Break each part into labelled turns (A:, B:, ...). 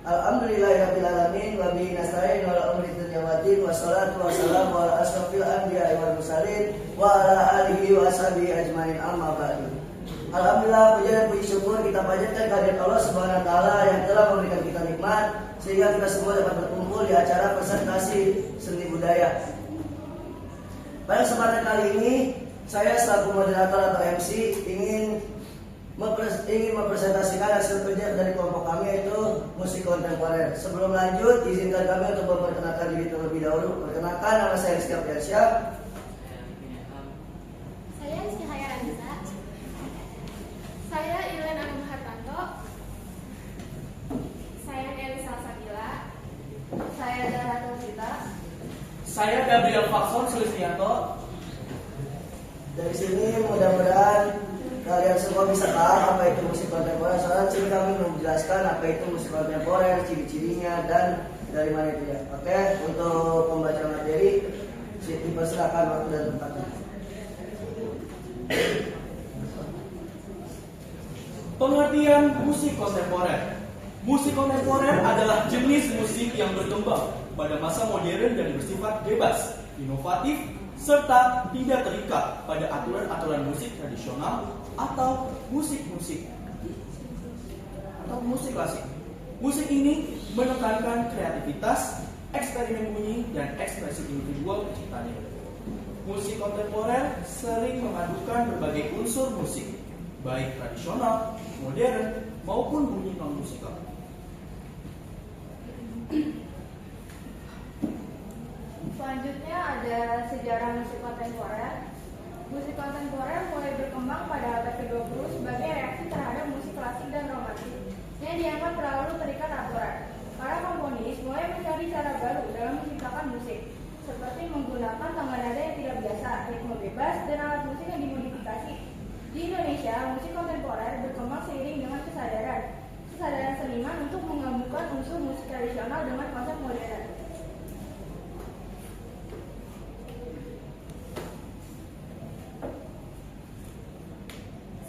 A: Alhamdulillahirabbil alamin wa bihi nasta'in ala umri dunya waddin wassalatu wassalamu ala asyrofil anbiya'i wal mursalin wa ala alihi wa ashabihi ajmain amma ba'du. Alhamdulillah, puji dan puji syukur kita panjatkan kehadirat Allah Subhanahu wa taala yang telah memberikan kita nikmat sehingga kita semua dapat berkumpul di acara presentasi seni budaya. Pada kesempatan kali ini saya selaku moderator atau MC ingin mempresentasikan hasil kerja dari kelompok kami, yaitu musik kontemporer. Sebelum lanjut, izinkan kami untuk memperkenalkan diri terlebih dahulu. Perkenalkan, nama saya Rizky Abdiansyah.
B: Saya Rizky Hayaranisa. Saya Ilen Anum Hartanto. Saya Elisa Sabila. Saya Dara Tulita.
C: Saya Gabriel Fakson Sulisnianto.
A: Dari sini mudah-mudahan kalian semua bisa paham apa itu musik kontemporer. Soalnya sini kami menjelaskan apa itu musik kontemporer, ciri-cirinya dan dari mana itu ya. Oke, untuk pembacaan materi dipersilakan waktu dan tempatnya.
C: Pengertian musik kontemporer. Musik kontemporer adalah jenis musik yang berkembang pada masa modern dan bersifat bebas, inovatif, serta tidak terikat pada aturan-aturan musik tradisional atau musik klasik. Musik ini menekankan kreativitas, eksperimen bunyi, dan ekspresi individual penciptanya. Musik kontemporer sering memadukan berbagai unsur musik, baik tradisional, modern, maupun bunyi non-musikal.
B: Selanjutnya ada sejarah musik kontemporer. Musik kontemporer mulai berkembang pada abad ke-20 sebagai reaksi terhadap musik klasik dan romantik yang dianggap terlalu terikat aturan. Para komponis mulai mencari cara baru dalam menciptakan musik, seperti menggunakan tangga nada yang tidak biasa, ritme bebas, dan alat musik yang dimodifikasi. Di Indonesia, musik kontemporer berkembang seiring dengan kesadaran seniman untuk menggabungkan unsur musik tradisional dengan konsep modern.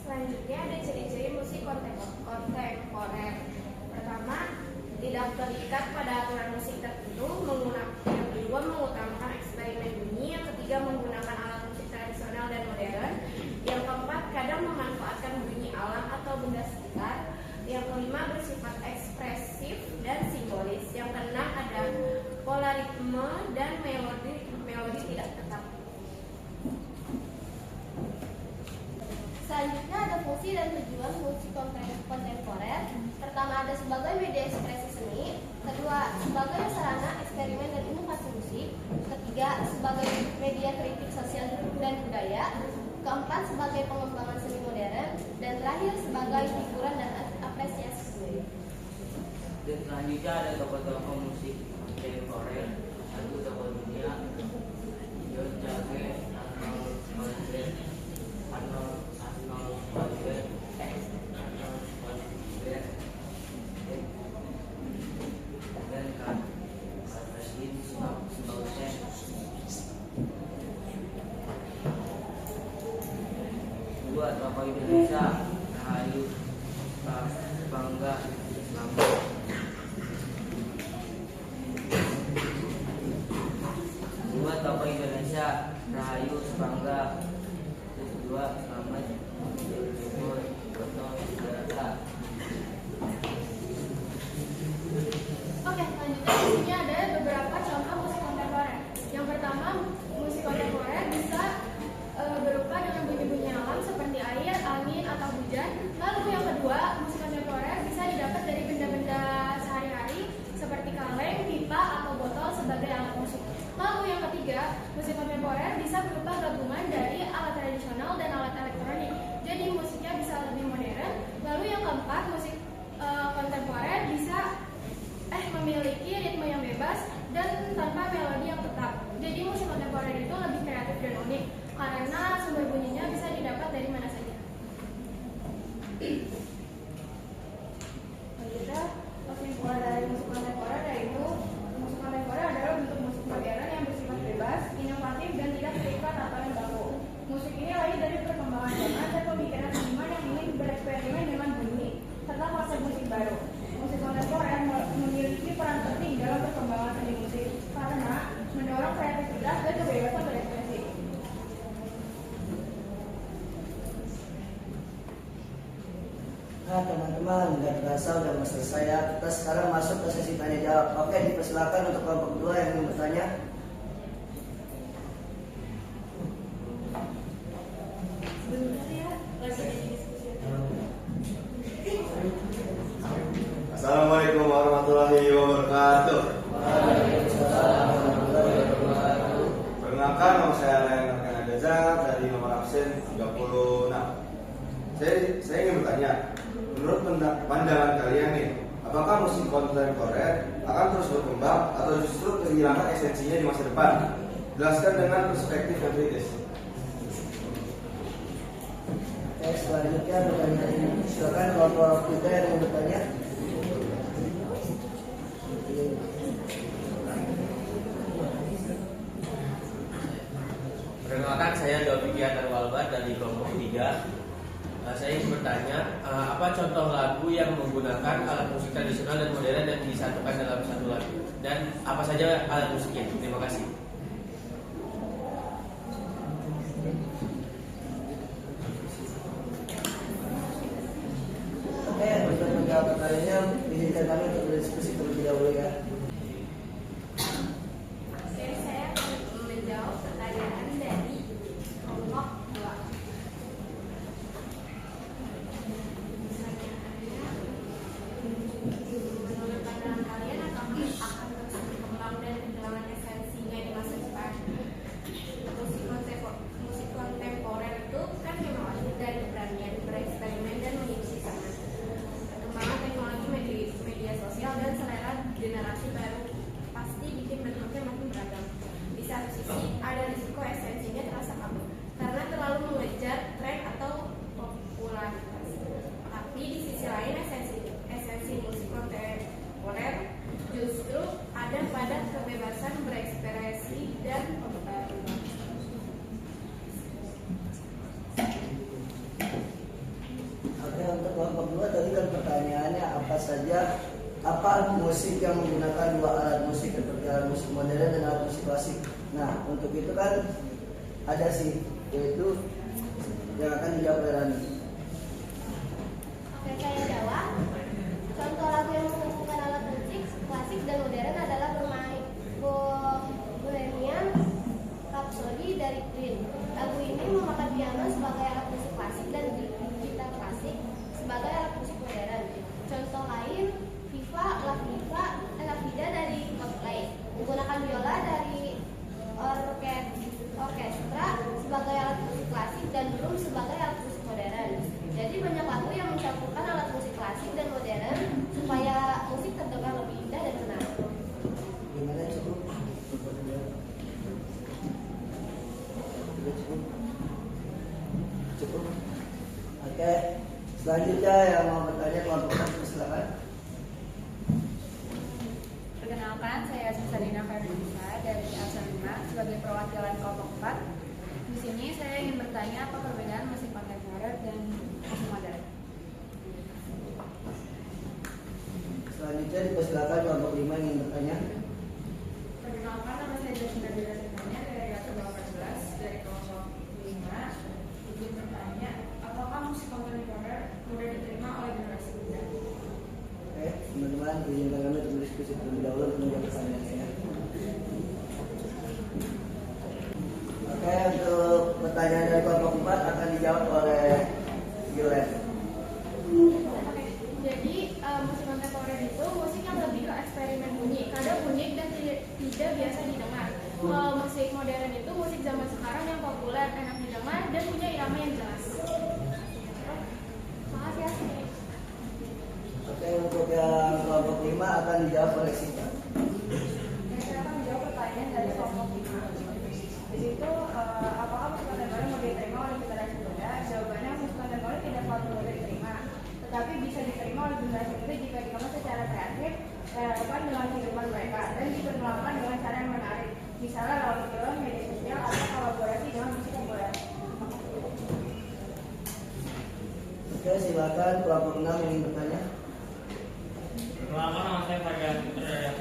B: Selanjutnya ada ciri-ciri musik kontemporer. Pertama, tidak terikat pada aturan musik tertentu. Yang kedua, mengutamakan eksperimen bunyi. Yang ketiga, menggunakan alat musik tradisional dan modern. Yang keempat, kadang memanfaatkan bunyi alam atau benda sekitar. Yang kelima, bersifat ekspresif dan simbolis. Yang keenam, ada pola ritme dan melodi tidak tetap.
D: Selanjutnya ada fungsi dan tujuan musik kontemporer. Pertama, ada sebagai media ekspresi seni. Kedua, sebagai sarana eksperimen dan inovasi musik. Ketiga, sebagai media kritik sosial dan budaya. Keempat, sebagai pengembangan seni modern. Dan terakhir, sebagai hiburan dan apresiasi seni.
E: Dan selanjutnya ada tokoh-tokoh musik kontemporer. Satu tokoh dunia, John Cage, Arnold Schwarzenegger, dan Catherine Stewart. Dua tokoh Indonesia, Rahayu Bangga Selamat. Dua tokoh Indonesia, Rahayu Bangga Dua Selamat Timur Foto Data.
B: Oke, selanjutnya di sini ada beberapa contoh musik kontemporer. Yang pertama, musik kontemporer bisa berupa dengan bunyi-bunyi alam seperti air, angin, atau hujan. Lalu yang kedua, musik kontemporer bisa didapat dari benda-benda sehari-hari seperti kaleng, pipa, atau botol sebagai alat musik. Lalu yang ketiga, musik kontemporer bisa berupa gabungan dari alat tradisional dan alat elektronik. Jadi musiknya bisa lebih modern. Lalu yang keempat, musik kontemporer bisa memiliki ritme yang bebas dan tanpa melodi yang tetap. Jadi musik kontemporer itu lebih kreatif dan unik karena sumber bunyinya bisa didapat dari mana saja. Selanjutnya, kesimpulan dari musik kontemporer yaitu musik kontemporer adalah bentuk musik modern yang bersifat bebas, inovatif, dan tidak terikat aturan baku. Musik ini lahir dari perkembangan zaman dan pemikiran seniman yang ingin bereksperimen dengan bunyi serta konsep musik baru. Musik kontemporer peran penting dalam perkembangan seni musik karena mendorong kreativitas dan kebebasan berekspresi.
A: Nah teman-teman, nggak terasa udah mau selesai ya. Kita sekarang masuk ke sesi tanya jawab. Oke, dipersilakan untuk kelompok 2 yang ingin bertanya.
B: Sebentar ya, lagi diskusi.
F: Assalamualaikum warahmatullahi wabarakatuh. Perkenalkan, nama saya Ryan Arkanadaza dari nomor absen 36. Saya ingin bertanya, menurut pandangan kalian nih, apakah musik kontemporer akan terus berkembang atau justru kehilangan esensinya di masa depan? Jelaskan dengan perspektif yang kritis.
A: Oke, selanjutnya pertanyaan ini. Silakan kelompok 3 yang ingin bertanya.
G: Perkenalkan, saya Doviki Atarwalba dari kelompok 3. Saya ingin bertanya, apa contoh lagu yang menggunakan alat musik tradisional dan modern yang disatukan dalam satu lagu? Dan apa saja alat musiknya? Terima kasih.
A: Oke, untuk menjawab pertanyaannya, izinkan kami untuk berdiskusi terlebih dahulu ya.
B: Oke, saya akan menjawab pertanyaan dari kelompok 2. Menurut pandangan kalian, apakah akan terus berkembang dan kehilangan esensinya di masa depan? Musik kontemporer itu kan memang lahir dari keberanian bereksperimen dan mengikuti zaman. Perkembangan teknologi media sosial dan selera generasi baru pasti bikin bentuknya makin beragam. Di satu sisi ada risiko esensinya terasa kabur karena terlalu mengejar tren atau popularitas. Tapi di sisi lain esensi musik kontemporer justru ada pada kebebasan berekspresi dan pembaruan.
A: Oke, untuk kelompok 2 tadi kan pertanyaannya apa musik yang menggunakan 2 alat musik seperti alat musik modern dan alat musik klasik. Nah, untuk itu kan ada sih, yaitu yang akan dijawab oleh Rani.
D: Oke, saya jawab. Contoh lagu yang menghubungkan alat musik klasik dan modern adalah bermain Bohemian Rhapsody dari Queen. Lagu ini memakai piano sebagai alat musik klasik dan gitar klasik sebagai alat musik modern. Contoh lain, Viva La Vida dari Coldplay menggunakan biola dari orkestra sebagai alat musik klasik dan drum sebagai alat musik modern. Jadi banyak lagu yang mencampurkan alat musik klasik dan modern supaya musik terdengar lebih indah dan menarik.
A: Gimana cukup? Cukup. Oke, selanjutnya yang mau bertanya kelompok 1 silakan.
H: Perkenalkan, saya Susanina Ferdinisa dari absen 5 sebagai perwakilan kelompok 4. Di sini saya ingin bertanya apa perbedaan musik kontemporer dan musik modern.
A: Selanjutnya dipersilakan kelompok 5 yang ingin bertanya.
H: Perkenalkan, nama saya Jasmine Dira dari absen 14 dari kelompok 5. Ingin bertanya, apakah musik kontemporer mudah diterima oleh generasi muda?
A: Oke, teman-teman, izinkan kami untuk berdiskusi terlebih dahulu untuk menjawab pertanyaannya. Oke, untuk pertanyaan dari kelompok 4 akan dijawab oleh Gilen.
B: Oke, jadi musik kontemporer itu musik yang lebih ke eksperimen bunyi, kadang unik dan tidak biasa didengar. Kalau musik modern itu musik zaman sekarang yang populer, enak didengar dan punya irama yang jelas. Makasih ya.
A: Oke, untuk yang kelompok 5 akan dijawab oleh Sinta.
H: Saya akan menjawab pertanyaan dari kelompok 5. Di situ, apakah musik kontemporer mau diterima oleh generasi muda? Jawabannya, musik kontemporer tidak selalu mudah diterima, tetapi bisa diterima oleh generasi muda jika dikemas secara kreatif, relevan dengan kehidupan mereka, dan diperkenalkan dengan cara yang menarik, misalnya lewat film, media sosial, atau kolaborasi dengan musik populer.
A: Oke, silakan kelompok 6 yang ingin bertanya.
I: Perkenalkan, nama saya Fajar Putra dari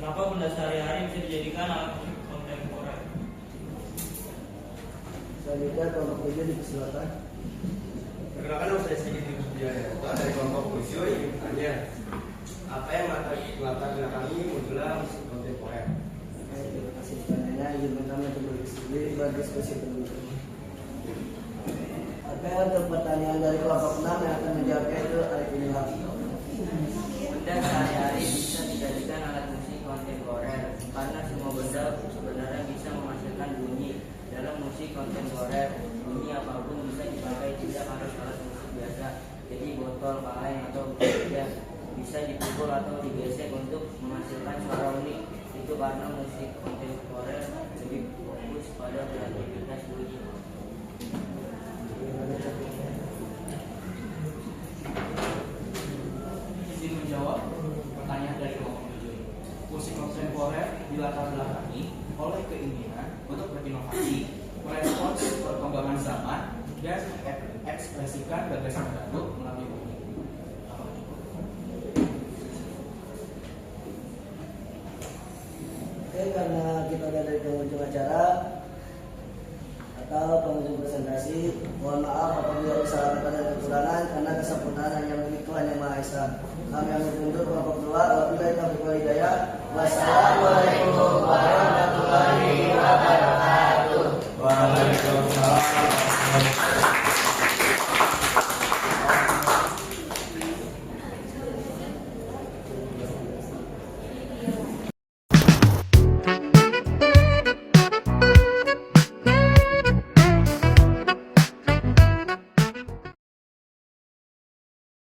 I: Kenapa benda sehari-hari bisa dijadikan alat musik kontemporer?
A: Selanjutnya kelompok 7 dipersilakan.
F: Perkenalkan saya sedikit dari kelompok Pusio ingin bertanya apa yang melatar belakangi munculnya musik kontemporer?
A: Terima kasih pertanyaannya. Izin pertama untuk berdiskusi teman-teman. Oke, untuk pertanyaan dari kelompok 6 yang akan menjawabnya itu Arifin Ilham.
E: Benda sehari-hari bisa dijadikan alat musik kontemporer karena semua benda sebenarnya bisa menghasilkan bunyi. Dalam musik kontemporer, bunyi apapun bisa dipakai, tidak harus alat musik biasa. Jadi botol, kaleng, atau benda bisa dipukul atau digesek untuk menghasilkan suara unik. Itu karena musik kontemporer lebih fokus pada kreativitas bunyi.
C: Izin menjawab pertanyaan dari kelompok 7 ini. Musik kontemporer dilatar belakangi oleh keinginan untuk berinovasi, merespons perkembangan zaman, dan mengekspresikan gagasan baru melalui bunyi.
A: Oke, karena kita udah dari pengunjung acara atau pengunjung presentasi, mohon maaf apabila ada salah kata dan kekurangan, karena kesempurnaan hanya milik Tuhan Yang Maha Esa. Kami akan undur kelompok 2. Wabillahi taufiq wal hidayah. Wassalamualaikum